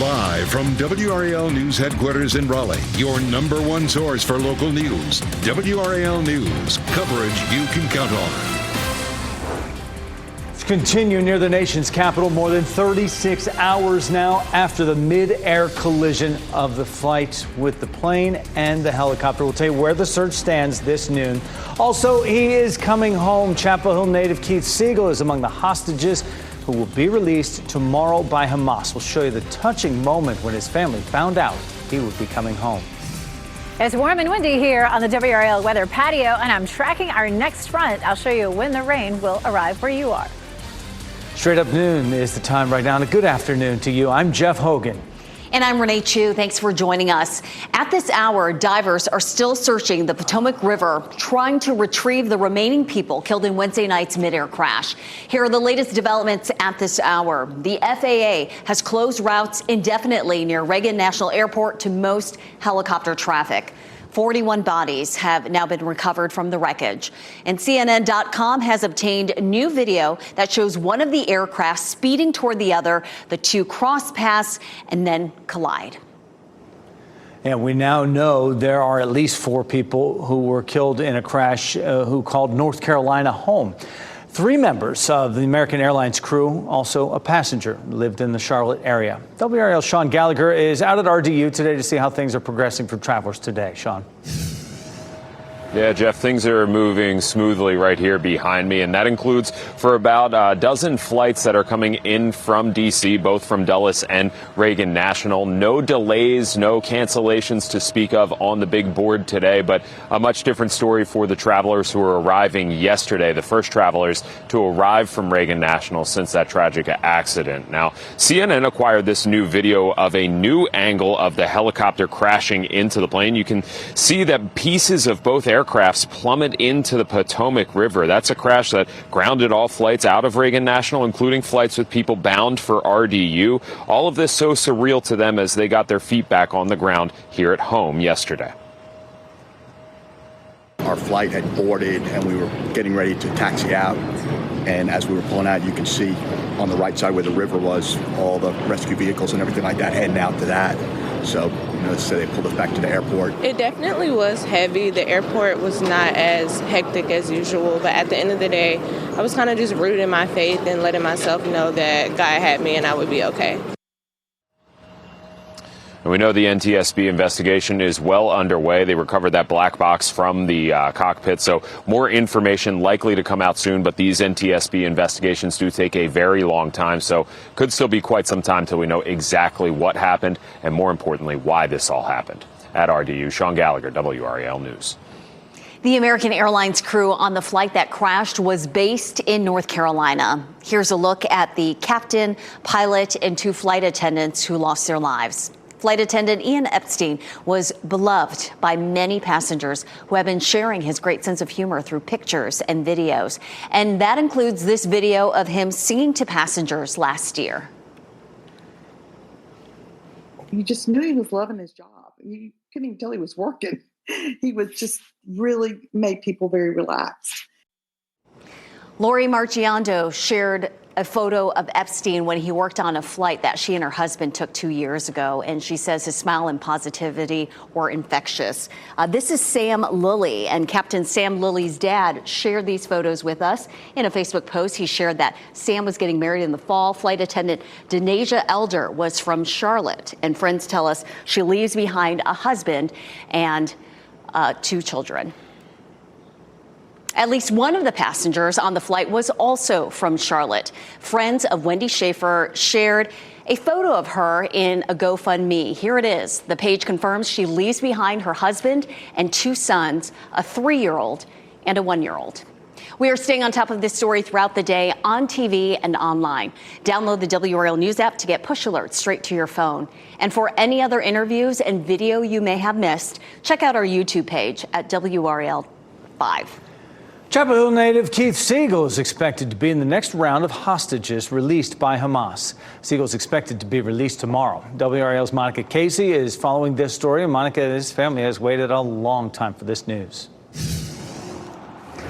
Live from WRAL News Headquarters in Raleigh, your #1 source for local news. WRAL News, coverage you can count on. Continue near the nation's capital more than 36 hours now after the mid-air collision of the flight with the plane and the helicopter. We'll tell you where the search stands this noon. Also, he is coming home. Chapel Hill native Keith Siegel is among the hostages who will be released tomorrow by Hamas. We'll show you the touching moment when his family found out he would be coming home. It's warm and windy here on the WRAL weather patio, and I'm tracking our next front. I'll show you when the rain will arrive where you are. Straight up noon is the time right now. And a good afternoon to you. I'm Jeff Hogan. And I'm Renee Chu. Thanks for joining us. At this hour, divers are still searching the Potomac River, trying to retrieve the remaining people killed in Wednesday night's midair crash. Here are the latest developments at this hour. The FAA has closed routes indefinitely near Reagan National Airport to most helicopter traffic. 41 bodies have now been recovered from the wreckage. And CNN.com has obtained new video that shows one of the aircraft speeding toward the other. The two cross paths and then collide. And we now know there are at least 4 people who were killed in a crash who called North Carolina home. 3 members of the American Airlines crew, also a passenger, lived in the Charlotte area. WRAL's Sean Gallagher is out at RDU today to see how things are progressing for travelers today. Sean. Yeah, Jeff, things are moving smoothly right here behind me, and that includes for about a dozen flights that are coming in from D.C., both from Dulles and Reagan National. No delays, no cancellations to speak of on the big board today, but a much different story for the travelers who are arriving yesterday, the first travelers to arrive from Reagan National since that tragic accident. Now, CNN acquired this new video of a new angle of the helicopter crashing into the plane. You can see that pieces of both aircrafts plummet into the Potomac River. That's a crash that grounded all flights out of Reagan National, including flights with people bound for RDU. All of this so surreal to them as they got their feet back on the ground here at home yesterday. Our flight had boarded and we were getting ready to taxi out. And as we were pulling out, you can see on the right side where the river was, all the rescue vehicles and everything like that heading out to that. So, so they pulled us back to the airport. It definitely was heavy. The airport was not as hectic as usual. But at the end of the day, I was kind of just rooted in my faith and letting myself know that God had me and I would be okay. And we know the NTSB investigation is well underway. They recovered that black box from the cockpit, so more information likely to come out soon. But these NTSB investigations do take a very long time, so could still be quite some time till we know exactly what happened and, more importantly, why this all happened. At RDU, Sean Gallagher, WRAL News. The American Airlines crew on the flight that crashed was based in North Carolina. Here's a look at the captain, pilot, and 2 flight attendants who lost their lives. Flight attendant Ian Epstein was beloved by many passengers who have been sharing his great sense of humor through pictures and videos. And that includes this video of him singing to passengers last year. You just knew he was loving his job. You couldn't even tell he was working. He was just really made people very relaxed. Lori Marchiondo shared a photo of Epstein when he worked on a flight that she and her husband took 2 years ago, and she says his smile and positivity were infectious. This is Sam Lilly, and Captain Sam Lilly's dad shared these photos with us in a Facebook post. He shared that Sam was getting married in the fall. Flight attendant Denasia Elder was from Charlotte, and friends tell us she leaves behind a husband and 2 children. At least one of the passengers on the flight was also from Charlotte. Friends of Wendy Schaefer shared a photo of her in a GoFundMe. Here it is. The page confirms she leaves behind her husband and 2 sons, a 3-year-old and a 1-year-old. We are staying on top of this story throughout the day on TV and online. Download the WRAL News app to get push alerts straight to your phone. And for any other interviews and video you may have missed, check out our YouTube page at WRAL 5. Chapel Hill native Keith Siegel is expected to be in the next round of hostages released by Hamas. Siegel is expected to be released tomorrow. WRAL's Monica Casey is following this story, and Monica and his family has waited a long time for this news.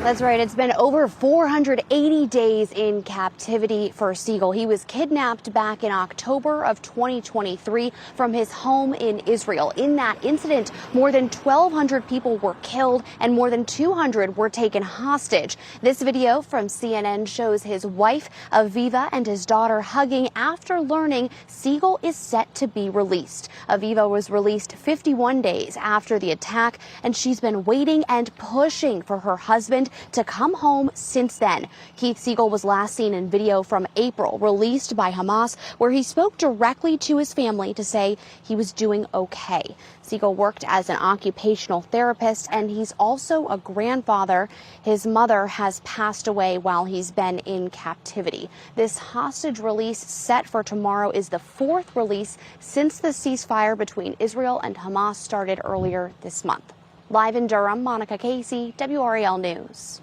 That's right. It's been over 480 days in captivity for Siegel. He was kidnapped back in October of 2023 from his home in Israel. In that incident, more than 1,200 people were killed and more than 200 were taken hostage. This video from CNN shows his wife, Aviva, and his daughter hugging after learning Siegel is set to be released. Aviva was released 51 days after the attack, and she's been waiting and pushing for her husband to come home since then. Keith Siegel was last seen in video from April, released by Hamas, where he spoke directly to his family to say he was doing okay. Siegel worked as an occupational therapist, and he's also a grandfather. His mother has passed away while he's been in captivity. This hostage release set for tomorrow is the fourth release since the ceasefire between Israel and Hamas started earlier this month. Live in Durham, Monica Casey, WRAL News.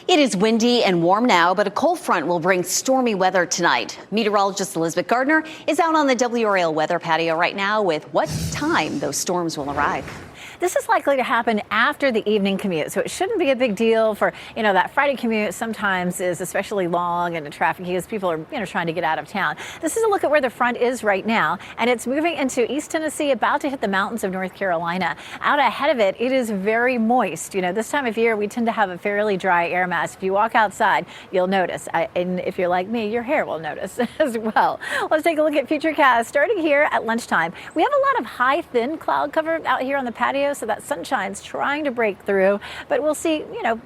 It is windy and warm now, but a cold front will bring stormy weather tonight. Meteorologist Elizabeth Gardner is out on the WRAL weather patio right now with what time those storms will arrive. This is likely to happen after the evening commute, so it shouldn't be a big deal for, that Friday commute sometimes is especially long and the traffic because people are, trying to get out of town. This is a look at where the front is right now, and it's moving into East Tennessee, about to hit the mountains of North Carolina. Out ahead of it, it is very moist. This time of year, we tend to have a fairly dry air mass. If you walk outside, you'll notice, and if you're like me, your hair will notice as well. Let's take a look at Futurecast starting here at lunchtime. We have a lot of high, thin cloud cover out here on the patio, so that sunshine's trying to break through, but we'll see,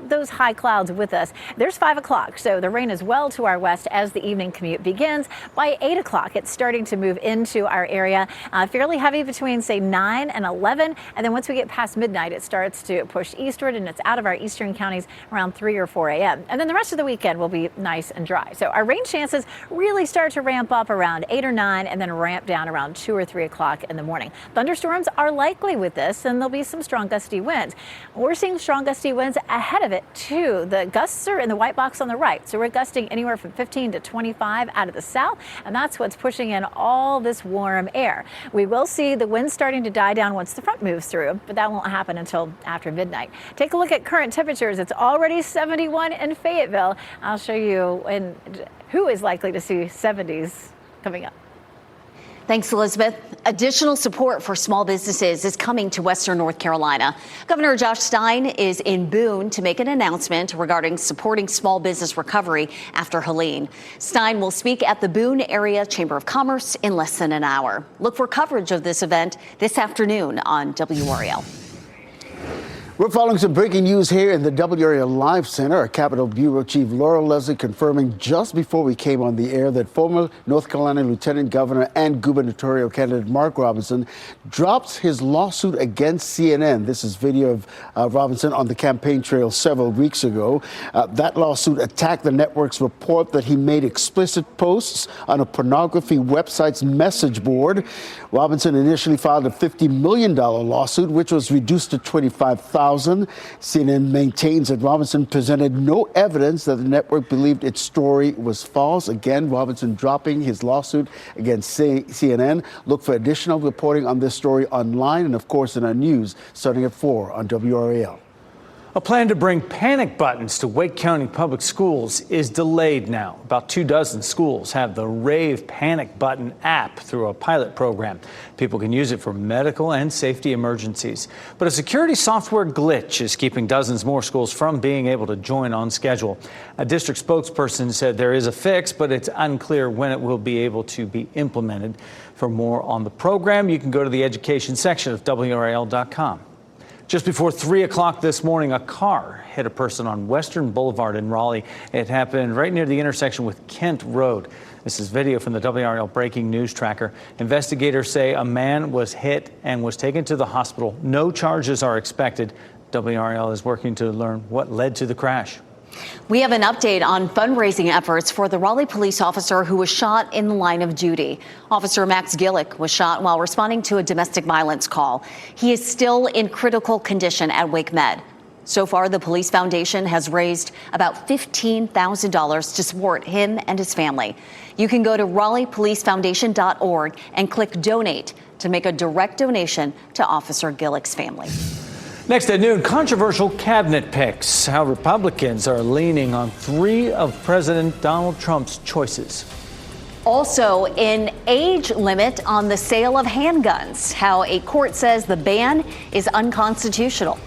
those high clouds with us. There's 5 o'clock, so the rain is well to our west as the evening commute begins. By 8 o'clock, it's starting to move into our area, fairly heavy between, say, 9 and 11, and then once we get past midnight, it starts to push eastward, and it's out of our eastern counties around 3 or 4 a.m. And then the rest of the weekend will be nice and dry. So our rain chances really start to ramp up around 8 or 9, and then ramp down around 2 or 3 o'clock in the morning. Thunderstorms are likely with this, and there'll be some strong gusty winds. We're seeing strong gusty winds ahead of it too. The gusts are in the white box on the right, so we're gusting anywhere from 15 to 25 out of the south, and that's what's pushing in all this warm air. We will see the winds starting to die down once the front moves through, but that won't happen until after midnight. Take a look at current temperatures. It's already 71 in Fayetteville. I'll show you who is likely to see 70s coming up. Thanks, Elizabeth. Additional support for small businesses is coming to Western North Carolina. Governor Josh Stein is in Boone to make an announcement regarding supporting small business recovery after Helene. Stein will speak at the Boone Area Chamber of Commerce in less than an hour. Look for coverage of this event this afternoon on WRAL. We're following some breaking news here in the WRAL Live Center. Our Capitol Bureau Chief Laura Leslie confirming just before we came on the air that former North Carolina Lieutenant Governor and gubernatorial candidate Mark Robinson dropped his lawsuit against CNN. This is video of Robinson on the campaign trail several weeks ago. That lawsuit attacked the network's report that he made explicit posts on a pornography website's message board. Robinson initially filed a $50 million lawsuit, which was reduced to $25,000. CNN maintains that Robinson presented no evidence that the network believed its story was false. Again, Robinson dropping his lawsuit against CNN. Look for additional reporting on this story online and, of course, in our news starting at 4 on WRAL. A plan to bring panic buttons to Wake County Public Schools is delayed now. About 24 schools have the Rave Panic Button app through a pilot program. People can use it for medical and safety emergencies. But a security software glitch is keeping dozens more schools from being able to join on schedule. A district spokesperson said there is a fix, but it's unclear when it will be able to be implemented. For more on the program, you can go to the education section of WRAL.com. Just before 3 o'clock this morning, a car hit a person on Western Boulevard in Raleigh. It happened right near the intersection with Kent Road. This is video from the WRAL Breaking News Tracker. Investigators say a man was hit and was taken to the hospital. No charges are expected. WRAL is working to learn what led to the crash. We have an update on fundraising efforts for the Raleigh police officer who was shot in the line of duty. Officer Max Gillick was shot while responding to a domestic violence call. He is still in critical condition at Wake Med. So far, the Police Foundation has raised about $15,000 to support him and his family. You can go to RaleighPoliceFoundation.org and click Donate to make a direct donation to Officer Gillick's family. Next at noon, controversial cabinet picks. How Republicans are leaning on 3 of President Donald Trump's choices. Also, an age limit on the sale of handguns. How a court says the ban is unconstitutional.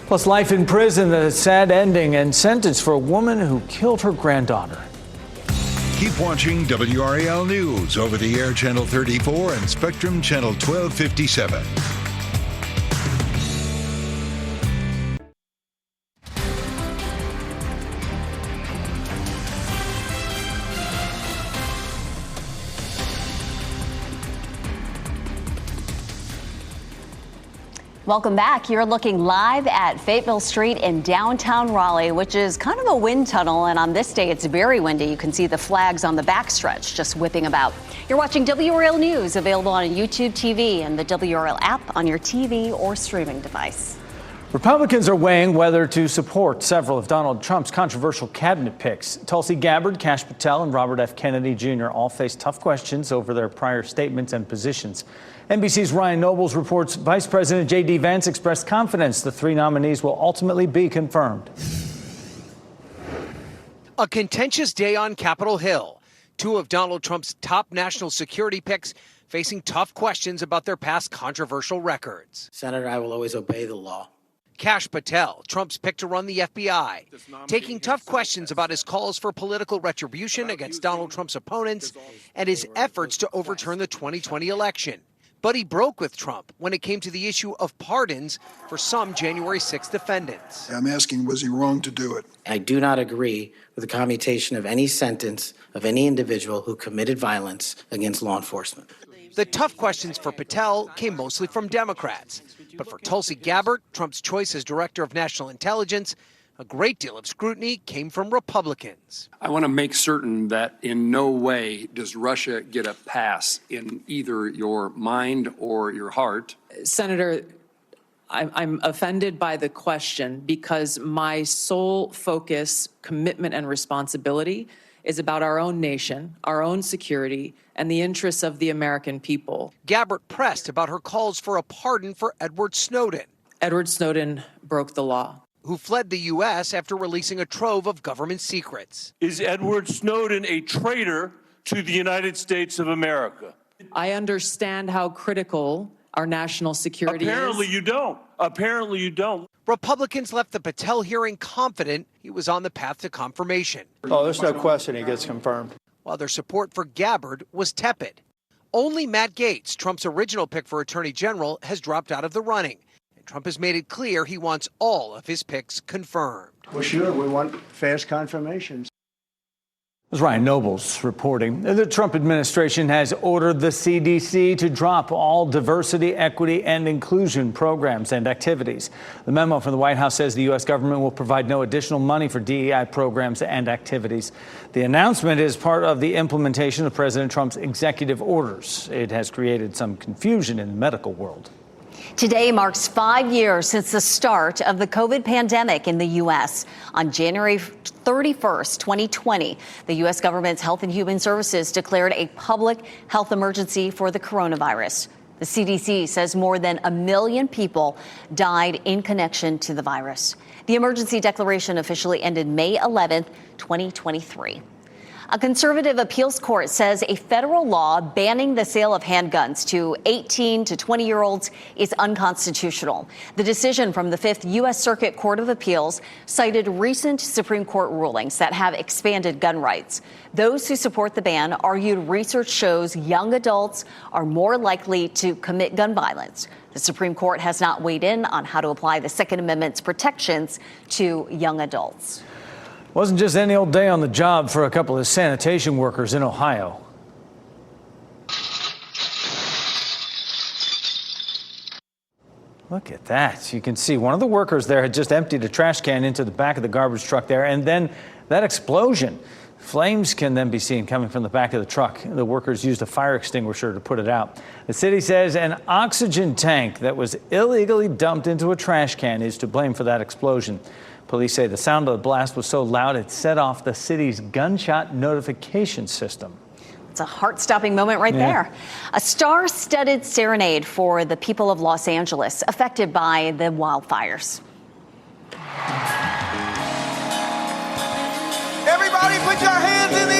Plus, life in prison, the sad ending and sentence for a woman who killed her granddaughter. Keep watching WRAL News over the air Channel 34 and Spectrum Channel 1257. Welcome back. You're looking live at Fayetteville Street in downtown Raleigh, which is kind of a wind tunnel. And on this day, it's very windy. You can see the flags on the backstretch just whipping about. You're watching WRAL News, available on YouTube TV and the WRAL app on your TV or streaming device. Republicans are weighing whether to support several of Donald Trump's controversial cabinet picks. Tulsi Gabbard, Kash Patel, and Robert F. Kennedy Jr. all face tough questions over their prior statements and positions. NBC's Ryan Nobles reports Vice President J.D. Vance expressed confidence the 3 nominees will ultimately be confirmed. A contentious day on Capitol Hill. 2 of Donald Trump's top national security picks facing tough questions about their past controversial records. Senator, I will always obey the law. Kash Patel, Trump's pick to run the FBI, taking tough questions about his calls for political retribution against Donald Trump's opponents and his efforts to overturn the 2020 election. But he broke with Trump when it came to the issue of pardons for some January 6 defendants. I'm asking, was he wrong to do it? I do not agree with the commutation of any sentence of any individual who committed violence against law enforcement. The tough questions for Patel came mostly from Democrats. But for Tulsi Gabbard, Trump's choice as director of national intelligence, a great deal of scrutiny came from Republicans. I want to make certain that in no way does Russia get a pass in either your mind or your heart. Senator, I'm offended by the question because my sole focus, commitment, and responsibility is about our own nation, our own security, and the interests of the American people. Gabbard pressed about her calls for a pardon for Edward Snowden. Edward Snowden broke the law. Who fled the U.S. after releasing a trove of government secrets. Is Edward Snowden a traitor to the United States of America? I understand how critical our national security Apparently is. you don't. Apparently you don't. Republicans left the Patel hearing confident he was on the path to confirmation. Oh, there's no question he gets confirmed. While their support for Gabbard was tepid. Only Matt Gaetz, Trump's original pick for Attorney General, has dropped out of the running. Trump has made it clear he wants all of his picks confirmed. Well, sure, we want fast confirmations. This is Ryan Nobles reporting. The Trump administration has ordered the CDC to drop all diversity, equity, and inclusion programs and activities. The memo from the White House says the U.S. government will provide no additional money for DEI programs and activities. The announcement is part of the implementation of President Trump's executive orders. It has created some confusion in the medical world. Today marks 5 years since the start of the COVID pandemic in the U.S. On January 31st, 2020, the U.S. government's Health and Human Services declared a public health emergency for the coronavirus. The CDC says more than 1 million people died in connection to the virus. The emergency declaration officially ended May 11th, 2023. A conservative appeals court says a federal law banning the sale of handguns to 18 to 20-year-olds is unconstitutional. The decision from the 5th U.S. Circuit Court of Appeals cited recent Supreme Court rulings that have expanded gun rights. Those who support the ban argued research shows young adults are more likely to commit gun violence. The Supreme Court has not weighed in on how to apply the Second Amendment's protections to young adults. Wasn't just any old day on the job for a couple of sanitation workers in Ohio. Look at that. You can see one of the workers there had just emptied a trash can into the back of the garbage truck there, and then that explosion. Flames can then be seen coming from the back of the truck. The workers used a fire extinguisher to put it out. The city says an oxygen tank that was illegally dumped into a trash can is to blame for that explosion. Police say the sound of the blast was so loud it set off the city's gunshot notification system. It's a heart-stopping moment right there. A star-studded serenade for the people of Los Angeles affected by the wildfires. Everybody put your hands in the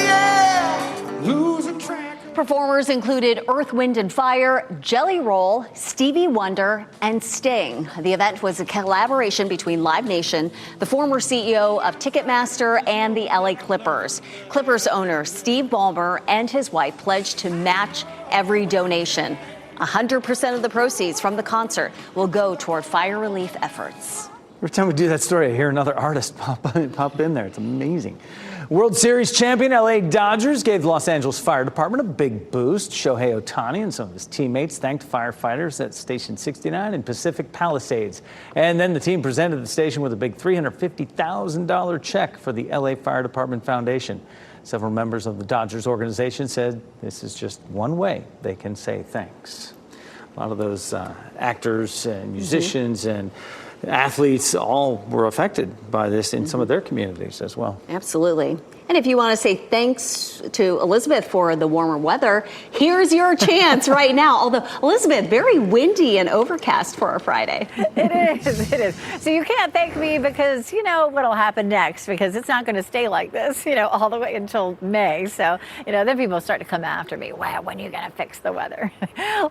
air. Losing track. Performers included Earth, Wind and Fire, Jelly Roll, Stevie Wonder, and Sting. The event was a collaboration between Live Nation, the former CEO of Ticketmaster, and the LA Clippers. Clippers owner Steve Ballmer and his wife pledged to match every donation. 100% of the proceeds from the concert will go toward fire relief efforts. Every time we do that story, I hear another artist pop in there. It's amazing. World Series champion LA Dodgers gave the Los Angeles Fire Department a big boost. Shohei Ohtani and some of his teammates thanked firefighters at Station 69 in Pacific Palisades. And then the team presented the station with a big $350,000 check for the LA Fire Department Foundation. Several members of the Dodgers organization said this is just one way they can say thanks. A lot of those actors and musicians and athletes all were affected by this in some of their communities as well. Absolutely. And if you want to say thanks to Elizabeth for the warmer weather, here's your chance right now. Although, Elizabeth, very windy and overcast for a Friday. It is. So you can't thank me because you know what'll happen next, because it's not going to stay like this, all the way until May. So, then people start to come after me. Wow, when are you going to fix the weather?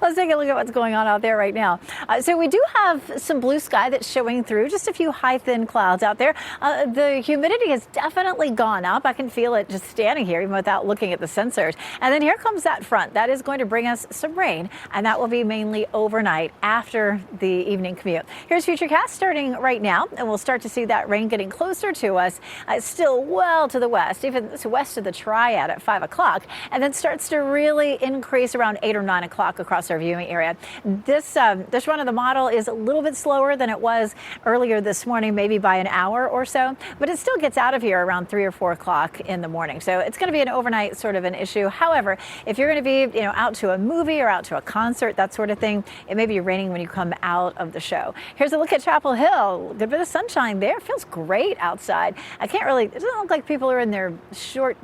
Let's take a look at what's going on out there right now. So we do have some blue sky that's showing through, just a few high, thin clouds out there. The humidity has definitely gone up. I can feel it just standing here, even without looking at the sensors. And then here comes that front. That is going to bring us some rain, and that will be mainly overnight after the evening commute. Here's Futurecast starting right now, and we'll start to see that rain getting closer to us. It's still well to the west, even west of the Triad at 5 o'clock, and then starts to really increase around 8 or 9 o'clock across our viewing area. This run of the model is a little bit slower than it was earlier this morning, maybe by an hour or so, but it still gets out of here around 3 or 4 o'clock in the morning. So it's going to be an overnight sort of an issue. However, if you're going to be, out to a movie or out to a concert, that sort of thing, it may be raining when you come out of the show. Here's a look at Chapel Hill. Good bit of sunshine there. Feels great outside. It doesn't look like people are in their short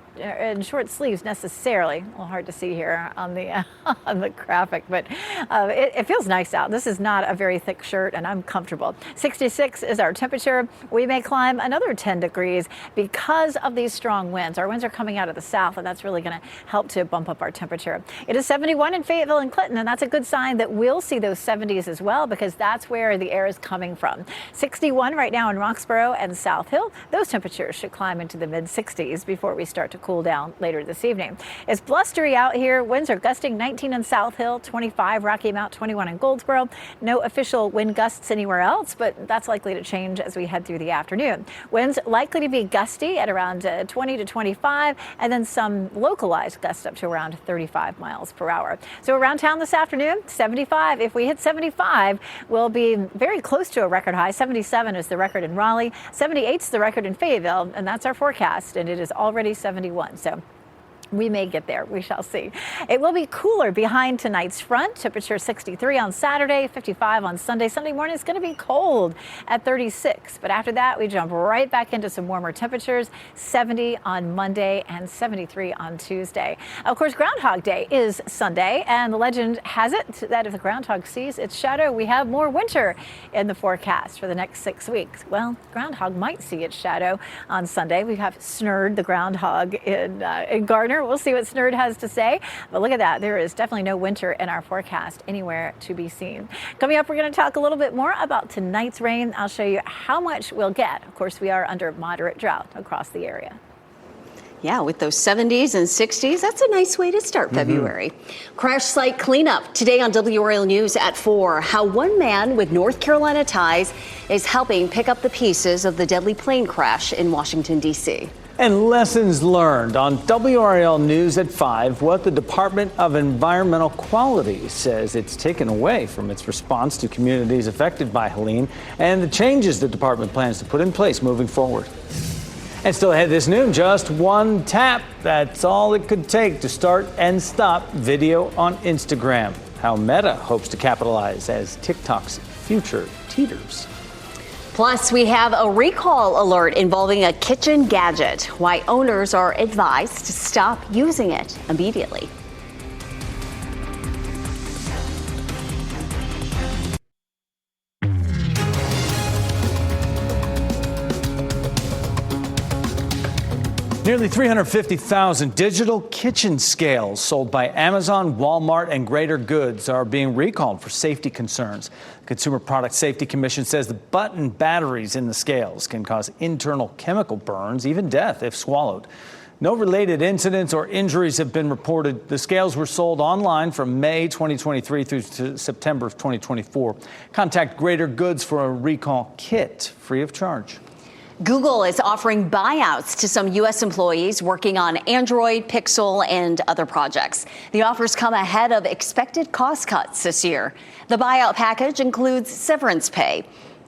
sleeves necessarily. A little hard to see here on the on the graphic, but it feels nice out. This is not a very thick shirt, and I'm comfortable. 66 is our temperature. We may climb another 10 degrees because of these strong winds. Our winds are coming out of the south, and that's really going to help to bump up our temperature. It is 71 in Fayetteville and Clinton, and that's a good sign that we'll see those 70s as well, because that's where the air is coming from. 61 right now in Roxborough and South Hill. Those temperatures should climb into the mid-60s before we start to cool down later this evening. It's blustery out here. Winds are gusting 19 in South Hill, 25 Rocky Mount, 21 in Goldsboro. No official wind gusts anywhere else, but that's likely to change as we head through the afternoon. Winds likely to be gusty at around 20 to 25, and then some localized gusts up to around 35 miles per hour. So around town this afternoon, 75. If we hit 75, we'll be very close to a record high. 77 is the record in Raleigh. 78 is the record in Fayetteville, and that's our forecast, and it is already 71. So we may get there. We shall see. It will be cooler behind tonight's front. Temperature 63 on Saturday, 55 on Sunday. Sunday morning is going to be cold at 36. But after that, we jump right back into some warmer temperatures. 70 on Monday and 73 on Tuesday. Of course, Groundhog Day is Sunday, and the legend has it that if the groundhog sees its shadow, we have more winter in the forecast for the next 6 weeks. Well, groundhog might see its shadow on Sunday. We have Snurd, the groundhog, in Gardner. We'll see what Snurd has to say. But look at that. There is definitely no winter in our forecast anywhere to be seen. Coming up, we're going to talk a little bit more about tonight's rain. I'll show you how much we'll get. Of course, we are under moderate drought across the area. Yeah, with those 70s and 60s, that's a nice way to start February. Crash site cleanup today on WRAL News at 4. How one man with North Carolina ties is helping pick up the pieces of the deadly plane crash in Washington, D.C. And lessons learned on WRAL News at 5, what the Department of Environmental Quality says it's taken away from its response to communities affected by Helene, and the changes the department plans to put in place moving forward. And still ahead this noon, just one tap. That's all it could take to start and stop video on Instagram. How Meta hopes to capitalize as TikTok's future teeters. Plus, we have a recall alert involving a kitchen gadget. Why owners are advised to stop using it immediately. Nearly 350,000 digital kitchen scales sold by Amazon, Walmart, and Greater Goods are being recalled for safety concerns. The Consumer Product Safety Commission says the button batteries in the scales can cause internal chemical burns, even death if swallowed. No related incidents or injuries have been reported. The scales were sold online from May 2023 through to September of 2024. Contact Greater Goods for a recall kit free of charge. Google is offering buyouts to some U.S. employees working on Android, Pixel, and other projects. The offers come ahead of expected cost cuts this year. The buyout package includes severance pay.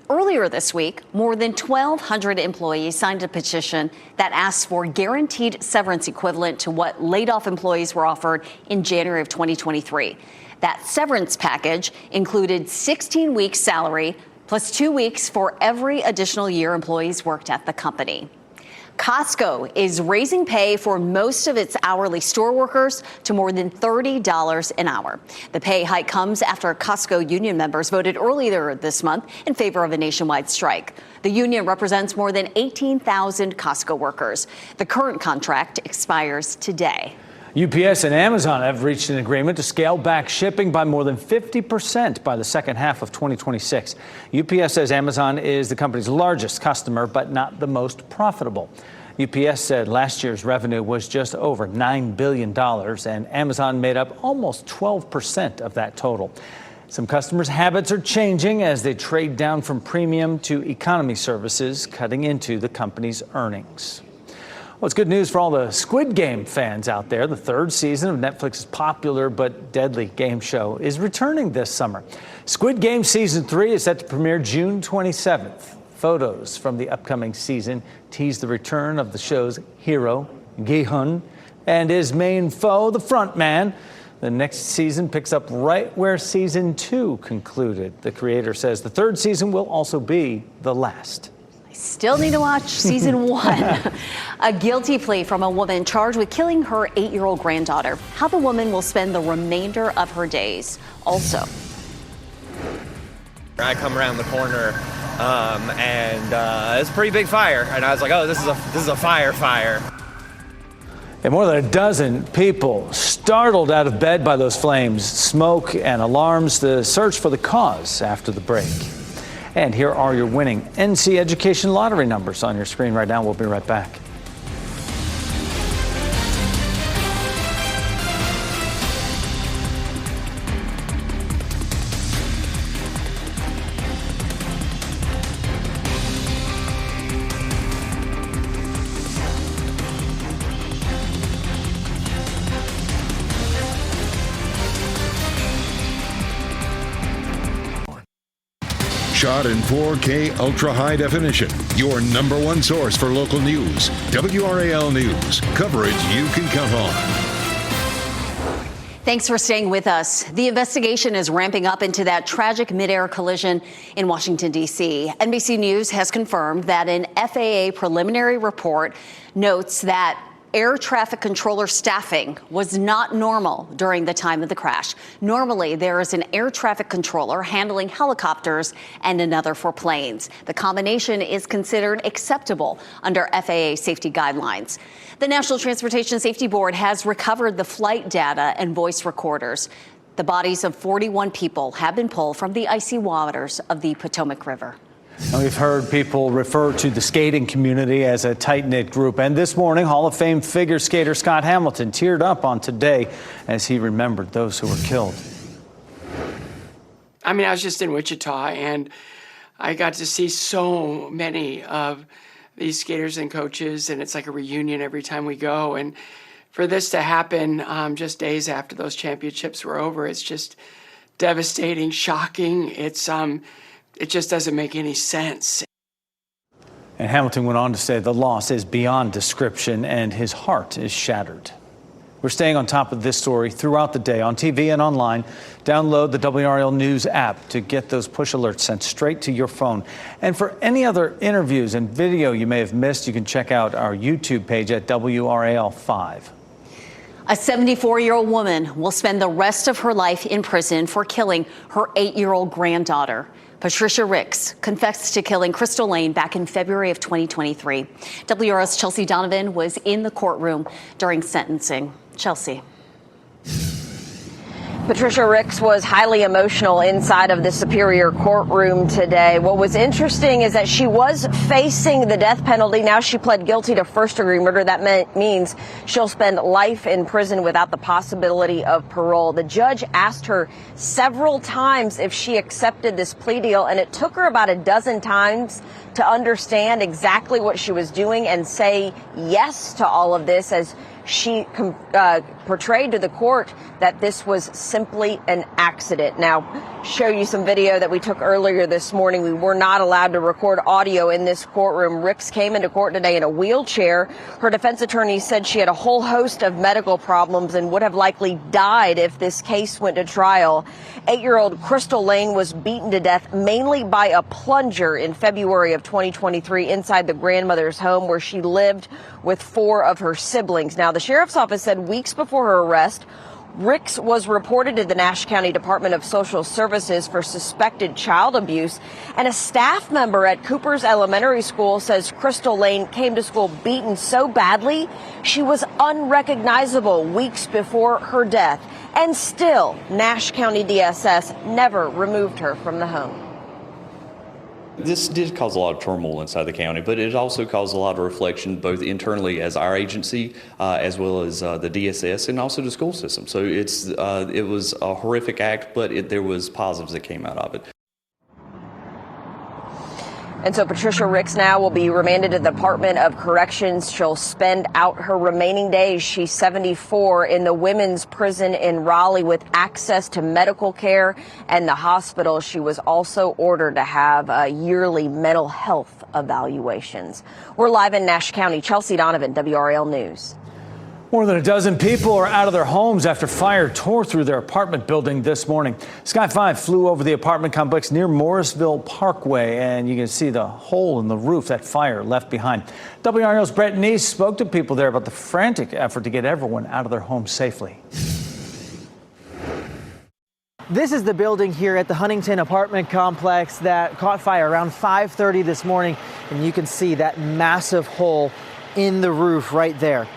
Earlier this week, more than 1,200 employees signed a petition that asks for guaranteed severance equivalent to what laid-off employees were offered in January of 2023. That severance package included 16 weeks' salary, plus 2 weeks for every additional year employees worked at the company. Costco is raising pay for most of its hourly store workers to more than $30 an hour. The pay hike comes after Costco union members voted earlier this month in favor of a nationwide strike. The union represents more than 18,000 Costco workers. The current contract expires today. UPS and Amazon have reached an agreement to scale back shipping by more than 50% by the second half of 2026. UPS says Amazon is the company's largest customer, but not the most profitable. UPS said last year's revenue was just over $9 billion, and Amazon made up almost 12% of that total. Some customers' habits are changing as they trade down from premium to economy services, cutting into the company's earnings. Well, it's good news for all the Squid Game fans out there. The third season of Netflix's popular but deadly game show is returning this summer. Squid Game Season 3 is set to premiere June 27th. Photos from the upcoming season tease the return of the show's hero, Gi-hun, and his main foe, the front man. The next season picks up right where Season 2 concluded. The creator says the third season will also be the last. Still need to watch Season 1. A guilty plea from a woman charged with killing her 8-year-old granddaughter. How the woman will spend the remainder of her days. Also, I come around the corner and it's a pretty big fire. And I was like, oh, this is a fire. And more than a dozen people startled out of bed by those flames, smoke, and alarms. The search for the cause after the break. And here are your winning NC Education Lottery numbers on your screen right now. We'll be right back. Shot in 4K ultra high definition. Your number one source for local news. WRAL News. Coverage you can count on. thanks for staying with us. The investigation is ramping up into that tragic mid-air collision in Washington, D.C. NBC News has confirmed that an FAA preliminary report notes that air traffic controller staffing was not normal during the time of the crash. Normally, there is an air traffic controller handling helicopters and another for planes. The combination is considered acceptable under FAA safety guidelines. The National Transportation Safety Board has recovered the flight data and voice recorders. The bodies of 41 people have been pulled from the icy waters of the Potomac River. And we've heard people refer to the skating community as a tight-knit group. And this morning, Hall of Fame figure skater Scott Hamilton teared up on Today as he remembered those who were killed. I mean, I was just in Wichita, and I got to see so many of these skaters and coaches, and it's like a reunion every time we go. And for this to happen just days after those championships were over, it's just devastating, shocking. It just doesn't make any sense. And Hamilton went on to say the loss is beyond description and his heart is shattered. We're staying on top of this story throughout the day on TV and online. Download the WRAL News app to get those push alerts sent straight to your phone. And for any other interviews and video you may have missed, you can check out our YouTube page at WRAL 5. A 74-year-old woman will spend the rest of her life in prison for killing her 8-year-old granddaughter. Patricia Ricks confessed to killing Crystal Lane back in February of 2023. WRAL's Chelsea Donovan was in the courtroom during sentencing. Chelsea. Patricia Ricks was highly emotional inside of the Superior Courtroom today. What was interesting is that she was facing the death penalty. Now she pled guilty to first-degree murder. That means she'll spend life in prison without the possibility of parole. The judge asked her several times if she accepted this plea deal, and it took her about a dozen times to understand exactly what she was doing and say yes to all of this, as she portrayed to the court that this was simply an accident. Now, show you some video that we took earlier this morning. We were not allowed to record audio in this courtroom. Ricks came into court today in a wheelchair. Her defense attorney said she had a whole host of medical problems and would have likely died if this case went to trial. 8-year-old Crystal Lane was beaten to death mainly by a plunger in February of 2023 inside the grandmother's home where she lived with 4 of her siblings. Now, the sheriff's office said weeks before her arrest, Ricks was reported to the Nash County Department of Social Services for suspected child abuse, and a staff member at Cooper's Elementary School says Crystal Lane came to school beaten so badly she was unrecognizable weeks before her death, and still Nash County DSS never removed her from the home. This did cause a lot of turmoil inside the county, but it also caused a lot of reflection both internally as our agency, as well as the DSS and also the school system. So it was a horrific act, but there was positives that came out of it. And so Patricia Ricks now will be remanded to the Department of Corrections. She'll spend out her remaining days. She's 74 in the women's prison in Raleigh with access to medical care and the hospital. She was also ordered to have yearly mental health evaluations. We're live in Nash County. Chelsea Donovan, WRAL News. More than a dozen people are out of their homes after fire tore through their apartment building this morning. Sky 5 flew over the apartment complex near Morrisville Parkway, and you can see the hole in the roof that fire left behind. WRAL's Brett Neese spoke to people there about the frantic effort to get everyone out of their homes safely. This is the building here at the Huntington apartment complex that caught fire around 5:30 this morning, and you can see that massive hole in the roof right there.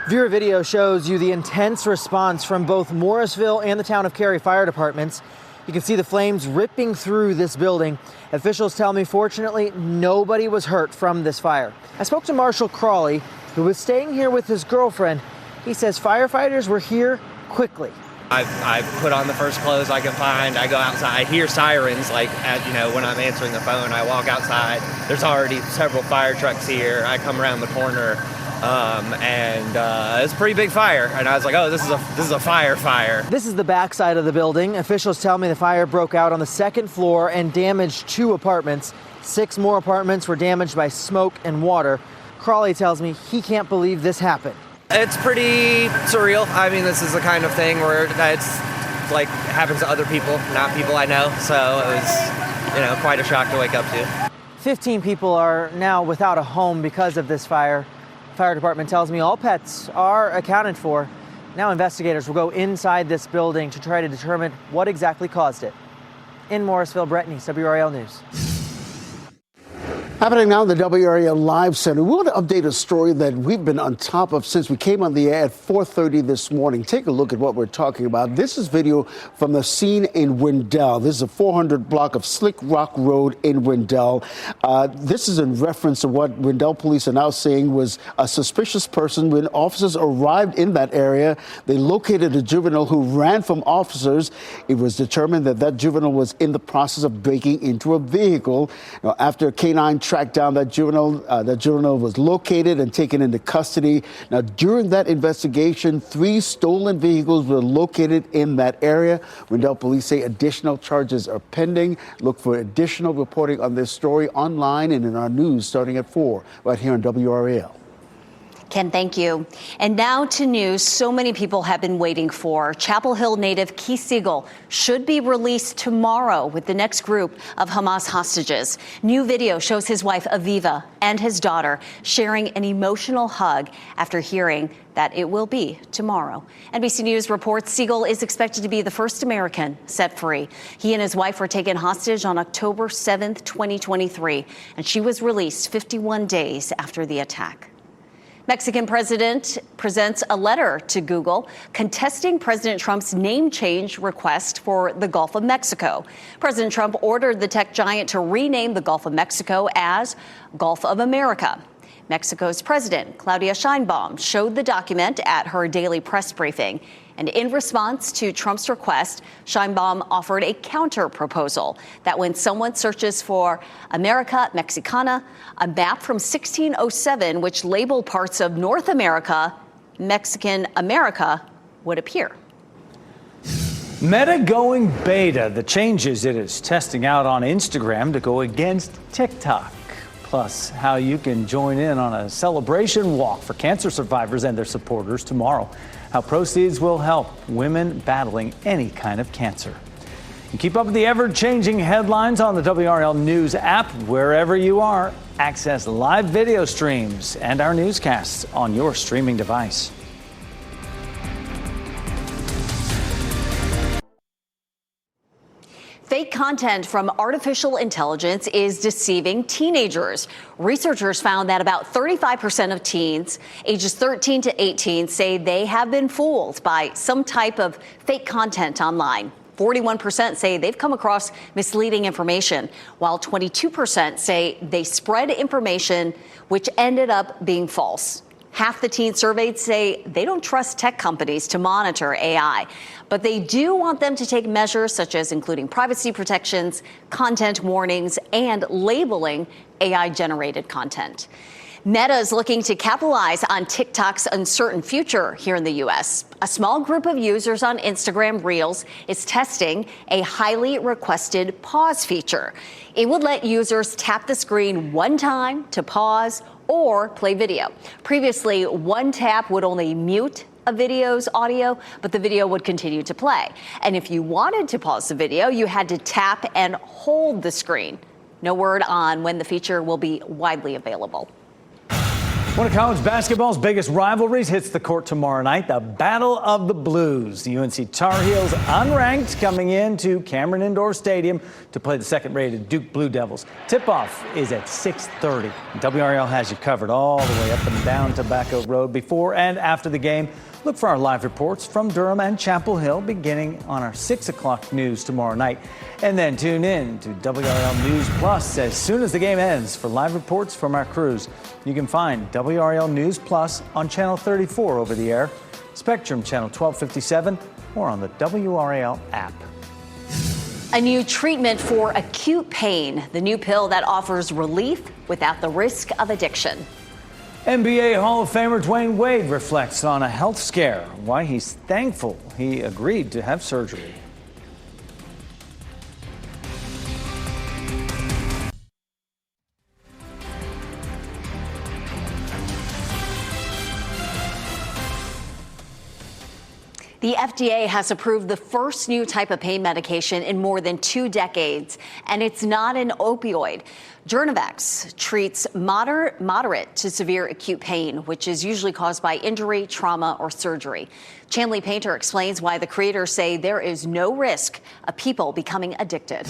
Viewer video shows you the intense response from both Morrisville and the town of Cary fire departments. You can see the flames ripping through this building. Officials tell me, fortunately, nobody was hurt from this fire. I spoke to Marshall Crawley, who was staying here with his girlfriend. He says firefighters were here quickly. I've put on the first clothes I can find. I go outside. I hear sirens, when I'm answering the phone. I walk outside. There's already several fire trucks here. I come around the corner. It's a pretty big fire, and I was like, oh, this is a fire. This is the backside of the building. Officials tell me the fire broke out on the second floor and damaged 2 apartments. 6 more apartments were damaged by smoke and water. Crawley tells me he can't believe this happened. It's pretty surreal. I mean, this is the kind of thing where it's like happens to other people, not people I know. So it was, quite a shock to wake up to. 15 people are now without a home because of this fire. Fire department tells me all pets are accounted for. Now investigators will go inside this building to try to determine what exactly caused it. In Morrisville, Brett Neese, WRAL News. Happening now in the WRAL Live Center, we want to update a story that we've been on top of since we came on the air at 4:30 this morning. Take a look at what we're talking about. This is video from the scene in Wendell. This is a 400 block of Slick Rock Road in Wendell. This is in reference to what Wendell police are now saying was a suspicious person. When officers arrived in that area, they located a juvenile who ran from officers. It was determined that that juvenile was in the process of breaking into a vehicle. Now, after a canine tracked down that juvenile was located and taken into custody. Now, during that investigation, 3 stolen vehicles were located in that area. Wendell police say additional charges are pending. Look for additional reporting on this story online and in our news starting at 4 right here on WRAL. Ken, thank you. And now to news so many people have been waiting for. Chapel Hill native Keith Siegel should be released tomorrow with the next group of Hamas hostages. New video shows his wife Aviva and his daughter sharing an emotional hug after hearing that it will be tomorrow. NBC News reports Siegel is expected to be the first American set free. He and his wife were taken hostage on October 7th, 2023, and she was released 51 days after the attack. Mexican president presents a letter to Google contesting President Trump's name change request for the Gulf of Mexico. President Trump ordered the tech giant to rename the Gulf of Mexico as Gulf of America. Mexico's president, Claudia Sheinbaum, showed the document at her daily press briefing. And in response to Trump's request, Sheinbaum offered a counter proposal that when someone searches for America Mexicana, a map from 1607, which labeled parts of North America, Mexican America, would appear. Meta going beta, the changes it is testing out on Instagram to go against TikTok. Plus, how you can join in on a celebration walk for cancer survivors and their supporters tomorrow. How proceeds will help women battling any kind of cancer. And keep up with the ever-changing headlines on the WRAL News app wherever you are. Access live video streams and our newscasts on your streaming device. Fake content from artificial intelligence is deceiving teenagers. Researchers found that about 35% of teens ages 13 to 18 say they have been fooled by some type of fake content online. 41% say they've come across misleading information, while 22% say they spread information which ended up being false. Half the teens surveyed say they don't trust tech companies to monitor AI, but they do want them to take measures such as including privacy protections, content warnings, and labeling AI-generated content. Meta is looking to capitalize on TikTok's uncertain future here in the U.S. A small group of users on Instagram Reels is testing a highly requested pause feature. It would let users tap the screen one time to pause or play video. Previously, one tap would only mute a video's audio, but the video would continue to play. And if you wanted to pause the video, you had to tap and hold the screen. No word on when the feature will be widely available. One of college basketball's biggest rivalries hits the court tomorrow night, the Battle of the Blues. The UNC Tar Heels, unranked, coming into Cameron Indoor Stadium to play the second-rated Duke Blue Devils. Tip-off is at 6:30. WRAL has you covered all the way up and down Tobacco Road before and after the game. Look for our live reports from Durham and Chapel Hill beginning on our 6 o'clock news tomorrow night. And then tune in to WRAL News Plus as soon as the game ends for live reports from our crews. You can find WRAL News Plus on Channel 34 over the air, Spectrum Channel 1257, or on the WRAL app. A new treatment for acute pain, the new pill that offers relief without the risk of addiction. NBA Hall of Famer Dwayne Wade reflects on a health scare, why he's thankful he agreed to have surgery. The FDA has approved the first new type of pain medication in more than 2 decades, and it's not an opioid. Journavex treats moderate to severe acute pain, which is usually caused by injury, trauma, or surgery. Chanley Painter explains why the creators say there is no risk of people becoming addicted.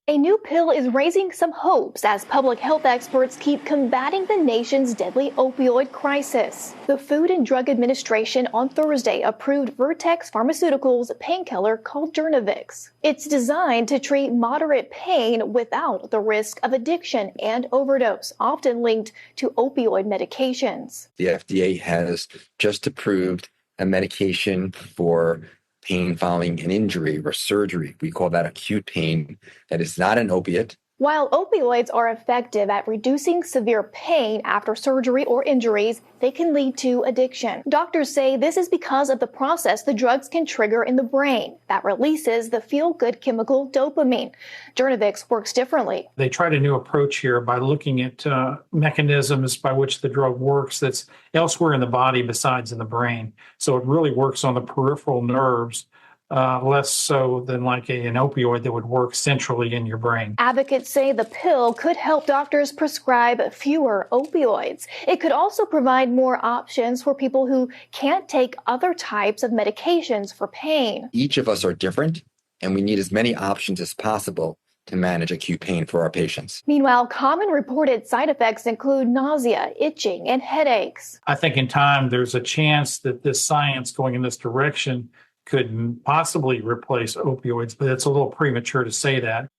A new pill is raising some hopes as public health experts keep combating the nation's deadly opioid crisis. The Food and Drug Administration on Thursday approved Vertex Pharmaceuticals' painkiller called Journavex. It's designed to treat moderate pain without the risk of addiction and overdose, often linked to opioid medications. The FDA has just approved a medication for pain following an injury or surgery. We call that acute pain. That is not an opiate. While opioids are effective at reducing severe pain after surgery or injuries, they can lead to addiction. Doctors say this is because of the process the drugs can trigger in the brain that releases the feel-good chemical dopamine. Journavix works differently. They tried a new approach here by looking at mechanisms by which the drug works that's elsewhere in the body besides in the brain. So it really works on the peripheral nerves, less so than like an opioid that would work centrally in your brain. Advocates say the pill could help doctors prescribe fewer opioids. It could also provide more options for people who can't take other types of medications for pain. Each of us are different, and we need as many options as possible to manage acute pain for our patients. Meanwhile, common reported side effects include nausea, itching, and headaches. I think in time there's a chance that this science going in this direction could possibly replace opioids, but it's a little premature to say that.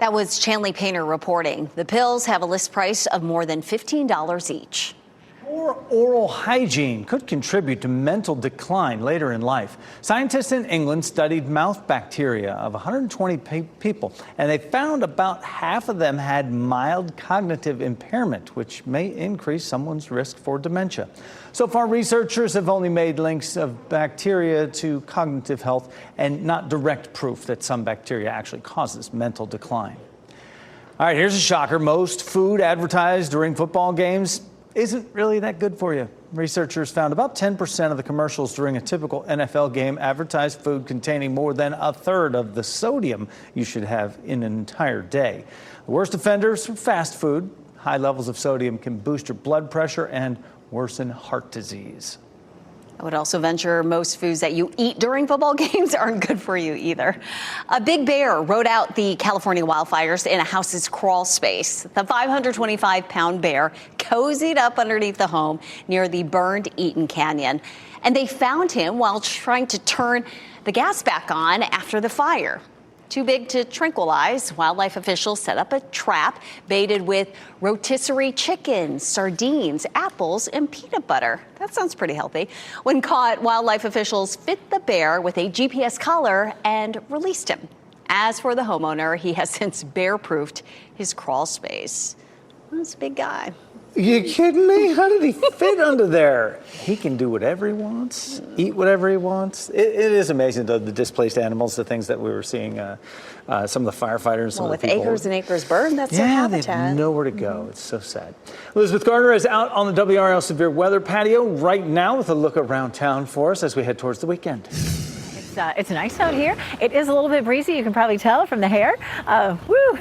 That was Chanley Painter reporting. The pills have a list price of more than $15 each. Poor oral hygiene could contribute to mental decline later in life. Scientists in England studied mouth bacteria of 120 people, and they found about half of them had mild cognitive impairment, which may increase someone's risk for dementia. So far, researchers have only made links of bacteria to cognitive health and not direct proof that some bacteria actually causes mental decline. All right, here's a shocker. Most food advertised during football games isn't really that good for you. Researchers found about 10% of the commercials during a typical NFL game advertised food containing more than a third of the sodium you should have in an entire day. The worst offenders are fast food. High levels of sodium can boost your blood pressure and worsen heart disease. I would also venture most foods that you eat during football games aren't good for you either. A big bear rode out the California wildfires in a house's crawl space. The 525-pound bear cozied up underneath the home near the burned Eaton Canyon. And they found him while trying to turn the gas back on after the fire. Too big to tranquilize, wildlife officials set up a trap baited with rotisserie chicken, sardines, apples, and peanut butter. That sounds pretty healthy. When caught, wildlife officials fit the bear with a GPS collar and released him. As for the homeowner, he has since bear-proofed his crawl space. That's a big guy. You kidding me? How did he fit under there? He can do whatever he wants, eat whatever he wants. It is amazing, the displaced animals, the things that we were seeing, some of the firefighters, some of the people. With acres and acres burned, that's their habitat. They have nowhere to go. It's so sad. Elizabeth Gardner is out on the WRAL severe weather patio right now with a look around town for us as we head towards the weekend. It's nice out here. It is a little bit breezy. You can probably tell from the hair. Woo!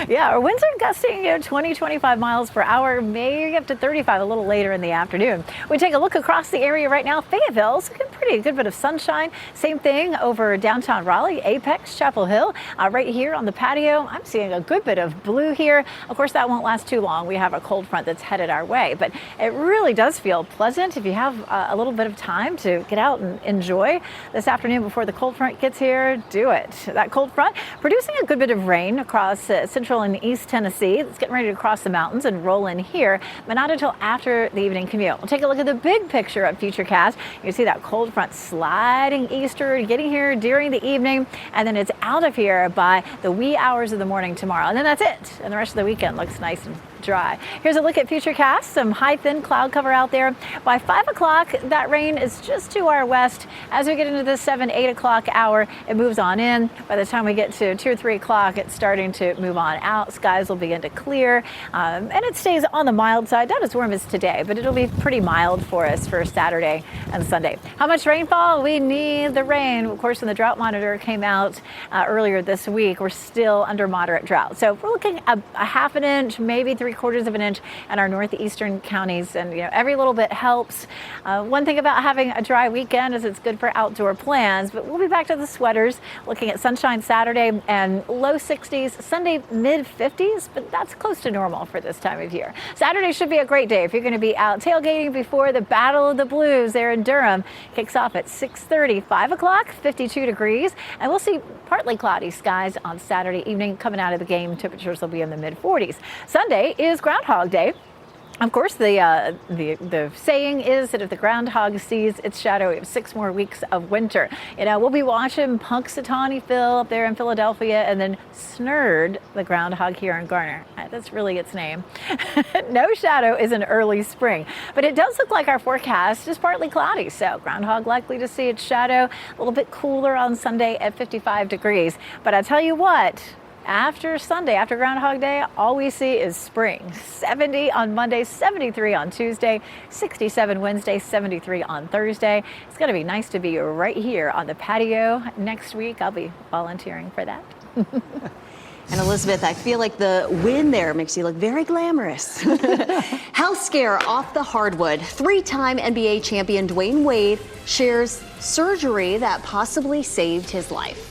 Yeah, our winds are gusting 20, 25 miles per hour, maybe up to 35 a little later in the afternoon. We take a look across the area right now. Fayetteville's looking pretty good bit of sunshine. Same thing over downtown Raleigh, Apex, Chapel Hill. Right here on the patio, I'm seeing a good bit of blue here. Of course, that won't last too long. We have a cold front that's headed our way, but it really does feel pleasant if you have a little bit of time to get out and enjoy this afternoon before the cold front gets here. Do it. That cold front producing a good bit of rain across central and east Tennessee. It's getting ready to cross the mountains and roll in here, but not until after the evening commute. We'll take a look at the big picture of Futurecast. You can see that cold front sliding eastward, getting here during the evening, and then it's out of here by the wee hours of the morning tomorrow. And then that's it. And the rest of the weekend looks nice and dry. Here's a look at Futurecast. Some high thin cloud cover out there. By 5 o'clock, that rain is just to our west. As we get into the 7, 8 o'clock hour, it moves on in. By the time we get to 2 or 3 o'clock, it's starting to move on out. Skies will begin to clear, and it stays on the mild side. Not as warm as today, but it'll be pretty mild for us for Saturday and Sunday. How much rainfall? We need the rain. Of course, when the drought monitor came out earlier this week, we're still under moderate drought. So we're looking at a half an inch, maybe 3/4 of an inch in our northeastern counties, and every little bit helps. One thing about having a dry weekend is it's good for outdoor plans, but we'll be back to the sweaters, looking at sunshine Saturday and low 60s, Sunday mid 50s, but that's close to normal for this time of year. Saturday should be a great day if you're going to be out tailgating before the Battle of the Blues there in Durham. Kicks off at 6:30, 5 o'clock, 52 degrees, and we'll see partly cloudy skies on Saturday evening. Coming out of the game, temperatures will be in the mid 40s. Sunday is Groundhog Day. Of course, the saying is that if the groundhog sees its shadow, we have 6 more weeks of winter. We'll be watching Punxsutawney Phil up there in Philadelphia, and then Snurd, the groundhog here in Garner. That's really its name. No shadow is an early spring, but it does look like our forecast is partly cloudy. So groundhog likely to see its shadow. A little bit cooler on Sunday at 55 degrees. But I tell you what, after Sunday, after Groundhog Day, all we see is spring. 70 on Monday, 73 on Tuesday, 67 Wednesday, 73 on Thursday. It's going to be nice to be right here on the patio next week. I'll be volunteering for that. And Elizabeth, I feel like the win there makes you look very glamorous. Health scare off the hardwood. 3-time NBA champion Dwayne Wade shares surgery that possibly saved his life.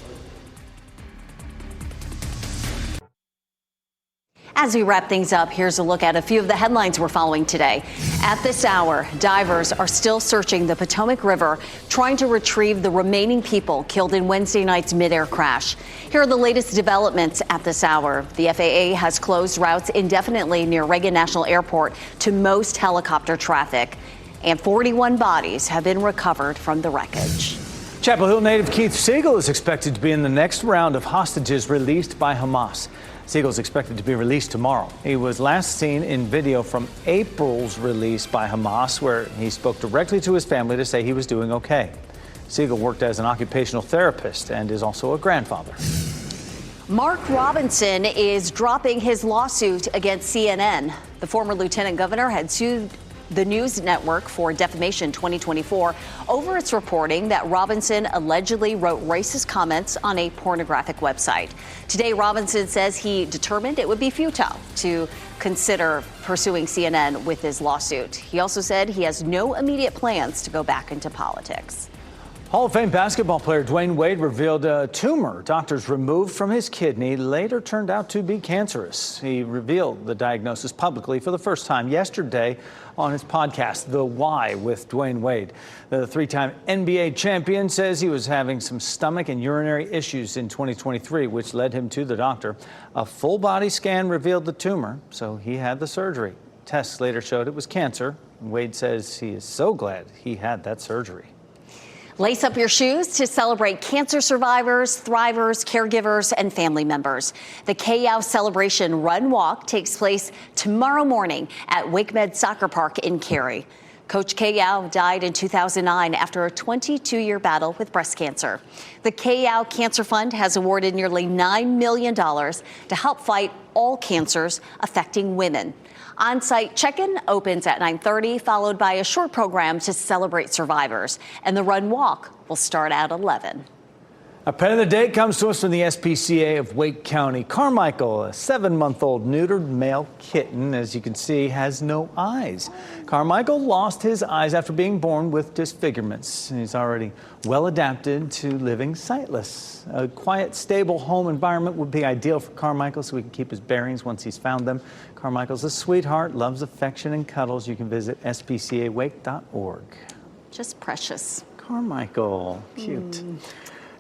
As we wrap things up, here's a look at a few of the headlines we're following today. At this hour, divers are still searching the Potomac River, trying to retrieve the remaining people killed in Wednesday night's midair crash. Here are the latest developments at this hour. The FAA has closed routes indefinitely near Reagan National Airport to most helicopter traffic, and 41 bodies have been recovered from the wreckage. Chapel Hill native Keith Siegel is expected to be in the next round of hostages released by Hamas. Siegel is expected to be released tomorrow. He was last seen in video from April's release by Hamas, where he spoke directly to his family to say he was doing okay. Siegel worked as an occupational therapist and is also a grandfather. Mark Robinson is dropping his lawsuit against CNN. The former lieutenant governor had sued the news network for defamation 2024 over its reporting that Robinson allegedly wrote racist comments on a pornographic website. Today, Robinson says he determined it would be futile to consider pursuing CNN with his lawsuit. He also said he has no immediate plans to go back into politics. Hall of Fame basketball player Dwayne Wade revealed a tumor doctors removed from his kidney later turned out to be cancerous. He revealed the diagnosis publicly for the first time yesterday on his podcast, The Why with Dwayne Wade. The 3-time NBA champion says he was having some stomach and urinary issues in 2023, which led him to the doctor. A full body scan revealed the tumor, so he had the surgery. Tests later showed it was cancer. Wade says he is so glad he had that surgery. Lace up your shoes to celebrate cancer survivors, thrivers, caregivers, and family members. The KYAW Celebration Run Walk takes place tomorrow morning at WakeMed Soccer Park in Cary. Coach KYAW died in 2009 after a 22-year battle with breast cancer. The KYAW Cancer Fund has awarded nearly $9 million to help fight all cancers affecting women. On-site check-in opens at 9:30, followed by a short program to celebrate survivors. And the run walk will start at 11. A pet of the day comes to us from the SPCA of Wake County. Carmichael, a 7-month-old neutered male kitten, as you can see, has no eyes. Carmichael lost his eyes after being born with disfigurements. He's already well adapted to living sightless. A quiet, stable home environment would be ideal for Carmichael so he can keep his bearings once he's found them. Carmichael's a sweetheart, loves affection and cuddles. You can visit spcawake.org. Just precious. Carmichael, cute.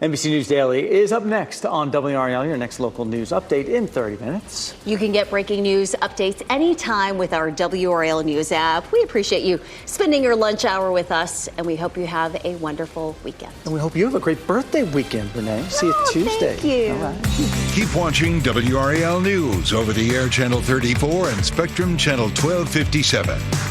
NBC News Daily is up next on WRAL, your next local news update in 30 minutes. You can get breaking news updates anytime with our WRAL News app. We appreciate you spending your lunch hour with us, and we hope you have a wonderful weekend. And we hope you have a great birthday weekend, Renee. See you Tuesday. Thank you. All right. Keep watching WRAL News over the air Channel 34 and Spectrum Channel 1257.